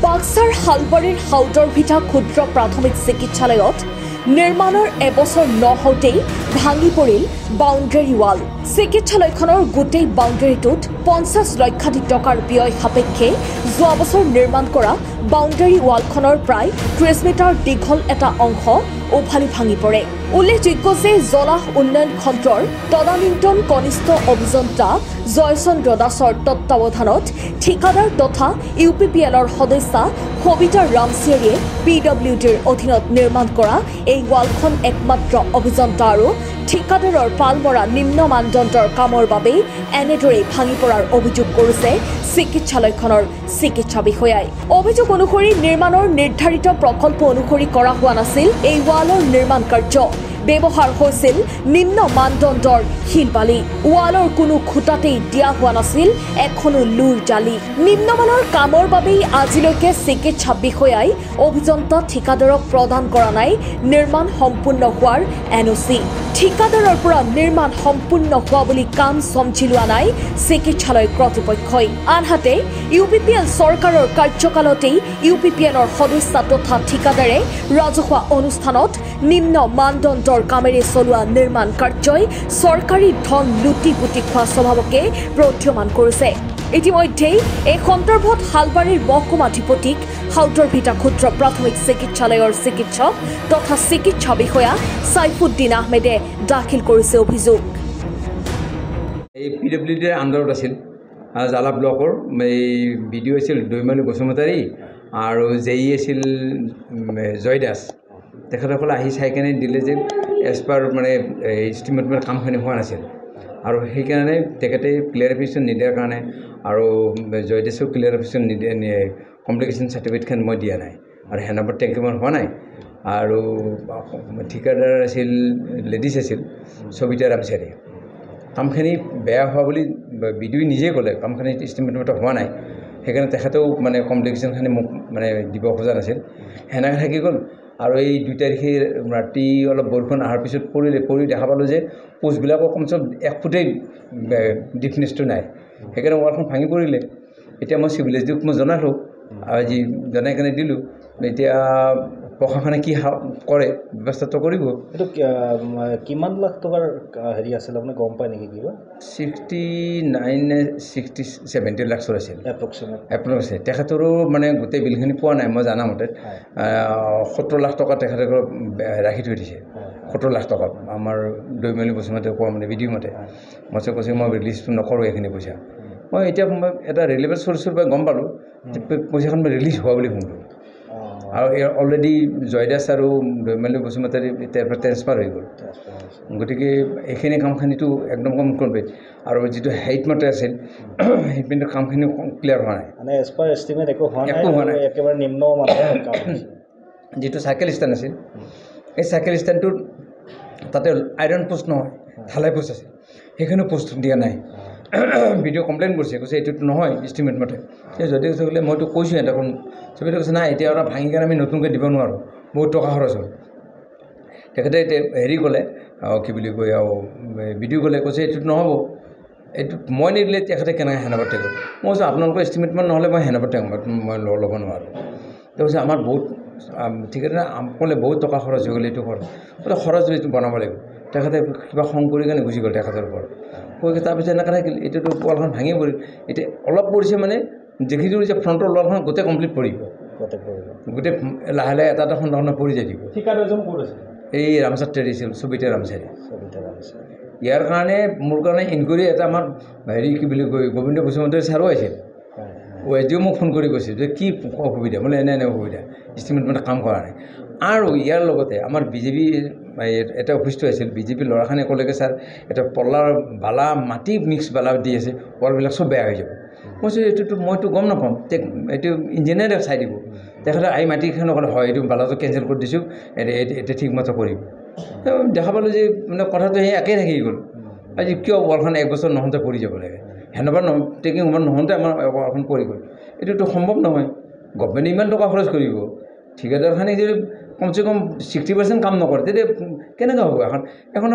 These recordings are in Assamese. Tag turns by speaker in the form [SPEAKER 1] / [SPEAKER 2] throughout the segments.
[SPEAKER 1] বাক্সাৰ হালবাৰীৰ হাউদৰভিটা ক্ষুদ্ৰ প্ৰাথমিক চিকিৎসালয়ত নিৰ্মাণৰ এবছৰ নহওঁতেই ভাঙি পৰিল বাউণ্ডেৰী ৱাল। চিকিৎসালয়খনৰ গোটেই বাউণ্ডেৰীটোত 50 লক্ষাধিক টকাৰ ব্যয় সাপেক্ষে যোৱা বছৰ নিৰ্মাণ কৰা বাউণ্ডেৰী ৱালখনৰ প্ৰায় 30 মিটাৰ দীঘল এটা অংশ উভালি ভাঙি পৰে। উল্লেখযোগ্য যে জলাহ উন্নয়ন খণ্ডৰ তদানীন্তন কনিষ্ঠ অভিযন্তা জয়চন্দ্ৰ দাসৰ তত্বাৱধানত ঠিকাদাৰ তথা UPPLৰ সদস্যা সবিতা ৰামচিয়াৰীয়ে PWDৰ অধীনত নিৰ্মাণ কৰা এই ৱালখন একমাত্ৰ অভিযন্তা আৰু ঠিকাদাৰৰ পালমৰা নিম্ন মানদণ্ডৰ কামৰ বাবে এনেদৰে ভাঙি পৰাৰ অভিযোগ কৰিছে চিকিৎসালয়খনৰ চিকিৎসা বিষয়াই। অভিযোগ অনুসৰি নিৰ্মাণৰ নিৰ্ধাৰিত প্ৰকল্প অনুসৰি কৰা হোৱা নাছিল এই ৱালৰ নিৰ্মাণ কাৰ্য। ব্যৱহাৰ হৈছিল নিম্ন মানদণ্ডৰ শিলবালি। ৱালৰ কোনো খুঁটাতেই দিয়া হোৱা নাছিল এখনো লুৰ জালি। নিম্নমানৰ কামৰ বাবেই আজিলৈকে চিকিৎসা বিষয়াই অভিযন্তা ঠিকাদাৰক প্ৰদান কৰা নাই নিৰ্মাণ সম্পূৰ্ণ হোৱাৰ NOC। ঠিকাদাৰৰ পৰা নিৰ্মাণ সম্পূৰ্ণ হোৱা বুলি কাম চমজি লোৱা নাই চিকিৎসালয় কৰ্তৃপক্ষই। আনহাতে UPPL চৰকাৰৰ কাৰ্যকালতেই UPPLৰ সদস্যা তথা ঠিকাদাৰে ৰাজহুৱা অনুষ্ঠানত নিম্ন মানদণ্ডৰ কামেৰে চলোৱা নিৰ্মাণ কাৰ্যই চৰকাৰী ধন লুটি পুটি খোৱা স্বভাৱকে প্ৰতীয়মান কৰিছে। ইতিমধ্যেই এই সন্দৰ্ভত হালবাৰীৰ মহকুমাধিপতিক হাউদৰভিটা ক্ষুদ্ৰ প্ৰাথমিক চিকিৎসালয়ৰ চিকিৎসক তথা চিকিৎসা বিষয়া সাইফুদ্দিন আহমেদে দাখিল কৰিছে অভিযোগ।
[SPEAKER 2] এই PWDৰ আণ্ডাৰত আছিল জালা ব্লকৰ এই BDO আছিল দৈমালী বসুমতাৰী আৰু JE আছিল জয় দাস। তেখেতসকলে আহি চাই কেনে দিলে যে এজ পাৰ মানে ইষ্টিমেটৰ কামখিনি হোৱা নাছিল আৰু সেইকাৰণে তেখেতে ক্লিয়াৰিফিকেশ্যন নিদিয়াৰ কাৰণে আৰু জয়দেশক ক্লিয়াৰিফিকেশ্যন নিদিয়ে কমপ্লিকেশ্যন চাৰ্টিফিকেটখন মই দিয়া নাই আৰু হেণ্ডঅভাৰ টেংকিমান হোৱা নাই। আৰু ঠিকাদাৰ আছিল লেডিজ আছিল সবিতা ৰামচিয়াৰী। কামখিনি বেয়া হোৱা বুলি BDO নিজেই ক'লে কামখিনি ইষ্টিমেটৰ হোৱা নাই, সেইকাৰণে তেখেতেও মানে কমপ্লিকেশ্যনখিনি মোক মানে দিব খোজা নাছিল। সেনেকৈ থাকি গ'ল আৰু এই 2 তাৰিখে ৰাতি অলপ বৰষুণ অহাৰ পিছত পৰি দেখা পালোঁ যে পোষ্টবিলাকৰ কমচে কম 1 ফুটেই ডিফনেছটো নাই, সেইকাৰণে ৱালখন ভাঙি পৰিলে। এতিয়া মই চিভিল SDOক মই জনালোঁ, আজি জনাই কেনে দিলোঁ। এতিয়া প্ৰশাসনে কি কৰে ব্যৱস্থাটো কৰিব।
[SPEAKER 3] এইটো কিমান লাখ টকাৰ হেৰি আছিল আপুনি গম পায় নেকি কিবা?
[SPEAKER 2] 69-70 লাখ আছিল এপ্ৰক্সিমেট। তেখেতৰো মানে গোটেই বিলখিনি পোৱা নাই মই জানামতে। 70 লাখ টকা তেখেতে ৰাখি থৈ দিছে। 70 লাখ টকা আমাৰ দৈমালী বসুমতে কোৱা মানে BDO মতে। মই কৈছোঁ মই ৰিলিজটো নকৰোঁ এইখিনি পইচা। মই এতিয়া মই এটা ৰিলেভেল চ'ৰ্চৰ পৰা গম পালোঁ যে পইচাখন ৰিলিজ হোৱা বুলি শুনিলোঁ আৰু অলৰেডি জয়দাস আৰু দৈমালী বসুমতাৰী তাৰ পৰা ট্ৰেন্সফাৰ হৈ গ'ল। গতিকে এইখিনি কামখিনিতো একদম কমপ্লিট আৰু যিটো হাইট মতে আছিল সেইপিনে কামখিনি ক্লিয়াৰ হোৱা নাই।
[SPEAKER 3] মানে এজ পাৰ এষ্টিমেট একো হোৱা নাই, একেবাৰে নিম্ন মানৰ কাম।
[SPEAKER 2] যিটো চাইকেল ষ্টেণ্ড আছিল এই চাইকেল ষ্টেণ্ডটোত তাতে আইৰণ পোষ্ট নহয় ঢালাই পোষ্ট আছিল, সেইখিনি পোষ্ট দিয়া নাই। BDO কমপ্লেইন কৰিছে, কৈছে এইটোতো নহয় ইষ্টিমেট মতে। যদি কৈছে মইতো কৈছোঁ দেখোন, চবেই কৈছে নাই এতিয়া আৰু ভাঙি কাৰণে আমি নতুনকৈ দিব নোৱাৰোঁ, বহুত টকা খৰচ হ'ল। তেখেতে এতিয়া হেৰি ক'লে কি বুলি কয় আৰু BDO ক'লে, কৈছে এইটোতো নহ'ব, এইটো মই নিদিলে তেখেতে কেনেকৈ হেণ্ডঅভাৰ টেংক। মই কৈছোঁ আপোনালোকৰ এষ্টিমেটমান নহ'লে মই হেণ্ডঅভাৰ টেংক মই ল'ব নোৱাৰোঁ। তেওঁ কৈছে আমাৰ বহুত ঠিকেই ক'লে বহুত টকা খৰচ হৈ গ'ল, এইটো খৰচ বোলে খৰচ এইটো বনাব লাগিব। তেখেতে কিবা খং কৰি কাৰণে গুচি গ'ল তেখেতৰ ওপৰত। কৈ তাৰপিছত এনেকৈ থাকিল, এইটোতো ৱালখন ভাঙি পৰিল। এতিয়া অলপ পৰিছে মানে দেখিছোঁ যে ফ্ৰণ্টৰ ৱালখন গোটেই কমপ্লিট পৰিব, গোটেই লাহে লাহে এটা খণ্ড পৰি যাই দিব।
[SPEAKER 3] ঠিকাদাৰজন ক'ত আছে?
[SPEAKER 2] এই ৰামচাত্ৰী আছিল সবিতা ৰামচাৰী। ইয়াৰ কাৰণে মোৰ কাৰণে ইনকুৱাৰী এটা আমাৰ হেৰি কি বুলি কয় গোবিন্দ বসুমতাৰী ছাৰো আছিল। SDO মোক ফোন কৰি কৈছিল যে কি অসুবিধা, বোলে এনে অসুবিধা ইষ্টিমেট মানে কাম কৰা নাই। আৰু ইয়াৰ লগতে আমাৰ BJP এটা অফিচটো আছিল, BJP ল'ৰাখিনিয়ে ক'লেগৈ ছাৰ এটা পলাৰ বালা মাটি মিক্স বালা দি আছে, ৱালবিলাক চব বেয়া হৈ যাব। কৈছোঁ এইটোতো মইতো গম নাপাম, এইটো ইঞ্জিনিয়াৰে চাই দিব। তেখেতে আহি মাটিখনে ক'লে হয় এইটো বালাটো কেঞ্চেল কৰি দিছোঁ, এতিয়া ঠিকমতে কৰিব। দেখা পালোঁ যে মানে কথাটো সেই একেই থাকি গ'ল। আজি কিয় ৱালখন 1 বছৰ নহওঁতে পৰি যাব লাগে, হেণ্ডঅভাৰ টেকিং নহওঁতে আমাৰ ৱালখন পৰি গ'ল। এইটোতো সম্ভৱ নহয়। গভমেণ্টে ইমান টকা খৰচ কৰিব, ঠিকাদাৰখানে যদি কমচে কম 60% কাম নকৰে তেতিয়া কেনেকৈ হ'ব। এখন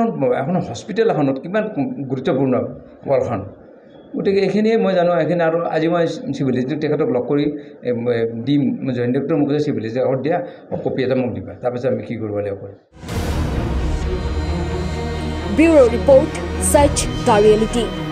[SPEAKER 2] হস্পিটেল এখনত কিমান গুৰুত্বপূৰ্ণ ৱালখন, গতিকে এইখিনিয়ে মই জানো এইখিনি আৰু আজি মই চিভিলিটিক তেখেতক লগ কৰি দিম জইণ্ট ডাইৰেক্টৰ মোক চিভিলিটি কাগজ দিয়া কপি এটা মোক দিবা তাৰপিছত আমি কি কৰিব লাগিব কৰিম
[SPEAKER 1] ব্যুৰো ৰিপৰ্ট, সচ দ্য ৰিয়েলিটি।